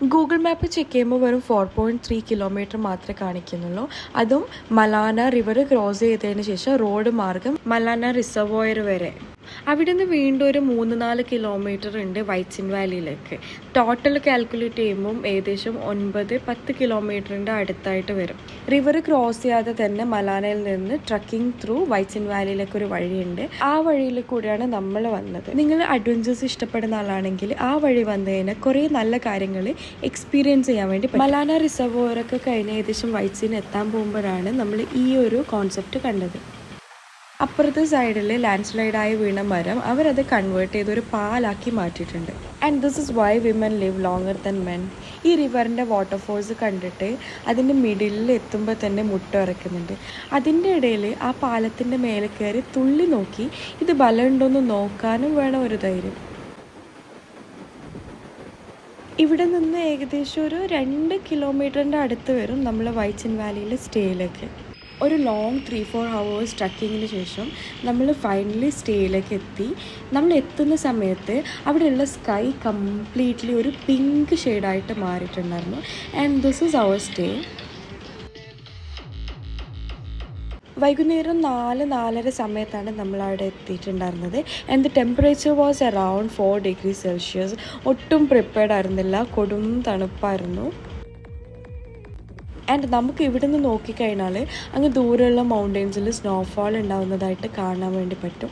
Google map check ചെയ്യുമ്പോൾ വെറും 4.3 kilometre മാത്രമേ കാണിക്കുന്നുള്ളൂ. അതും മലാന റിവർ ക്രോസ് ചെയ്തതിന് ശേഷം റോഡ് മാർഗം മലാന റിസർവോയർ വരെ. അവിടെ നിന്ന് വീണ്ടും ഒരു 3-4 കിലോമീറ്റർ ഉണ്ട് വൈറ്റ്സിൻ വാലിയിലേക്ക്. ടോട്ടൽ കാൽക്കുലേറ്റ് ചെയ്യുമ്പം ഏകദേശം 9-10 കിലോമീറ്ററിൻ്റെ അടുത്തായിട്ട് വരും. റിവർ ക്രോസ് ചെയ്യാതെ തന്നെ മലാനയിൽ നിന്ന് ട്രക്കിംഗ് ത്രൂ വൈറ്റ്സിൻ വാലിയിലേക്ക് ഒരു വഴിയുണ്ട്. ആ വഴിയിൽ കൂടിയാണ് നമ്മൾ വന്നത്. നിങ്ങൾ അഡ്വഞ്ചേഴ്സ് ഇഷ്ടപ്പെടുന്ന ആളാണെങ്കിൽ ആ വഴി വന്നതിന് കുറേ നല്ല കാര്യങ്ങൾ എക്സ്പീരിയൻസ് ചെയ്യാൻ വേണ്ടി. മലാന റിസർവോയറൊക്കെ കഴിഞ്ഞ് ഏകദേശം വൈറ്റ്സിന് എത്താൻ പോകുമ്പോഴാണ് നമ്മൾ ഈ ഒരു കോൺസെപ്റ്റ് കണ്ടത്. അപ്പുറത്തെ സൈഡിൽ ലാൻഡ് സ്ലൈഡായി വീണ മരം അവരത് കൺവേർട്ട് ചെയ്ത് ഒരു പാലാക്കി മാറ്റിയിട്ടുണ്ട്. And this is why women live longer than men. ഈ റിവറിൻ്റെ വാട്ടർഫോൾസ് കണ്ടിട്ട് അതിൻ്റെ മിഡിലിൽ എത്തുമ്പോൾ തന്നെ മുട്ടുറക്കുന്നുണ്ട്. അതിൻ്റെ ഇടയിൽ ആ പാലത്തിൻ്റെ മേലെ കയറി തുള്ളി നോക്കി ഇത് ബലമുണ്ടോയെന്ന് നോക്കാനും വേണം ഒരു ധൈര്യം. ഇവിടെ നിന്ന് ഏകദേശം ഒരു 2 കിലോമീറ്ററിൻ്റെ അടുത്ത് വരും നമ്മൾ വൈറ്റ്സിൻ വാലിയിലെ സ്റ്റേയിലേക്ക്. ഒരു ലോങ് 3-4 hours ട്രക്കിങ്ങിന് ശേഷം നമ്മൾ ഫൈനലി സ്റ്റേയിലേക്ക് എത്തി. നമ്മൾ എത്തുന്ന സമയത്ത് അവിടെയുള്ള സ്കൈ കംപ്ലീറ്റ്ലി ഒരു പിങ്ക് ഷെയ്ഡായിട്ട് മാറിയിട്ടുണ്ടായിരുന്നു. And this is our stay. വൈകുന്നേരം 4-4:30 സമയത്താണ് നമ്മളവിടെ എത്തിയിട്ടുണ്ടായിരുന്നത്. And the temperature was around 4 degrees Celsius. ഒട്ടും പ്രിപ്പയർഡ് ആയിരുന്നില്ല, കൊടും തണുപ്പായിരുന്നു. ആൻഡ് നമുക്ക് ഇവിടെ നിന്ന് നോക്കിക്കഴിഞ്ഞാൽ അങ്ങ് ദൂരെയുള്ള മൗണ്ടെയ്ൻസിൽ സ്നോഫോൾ ഉണ്ടാകുന്നതായിട്ട് കാണാൻ വേണ്ടി പറ്റും.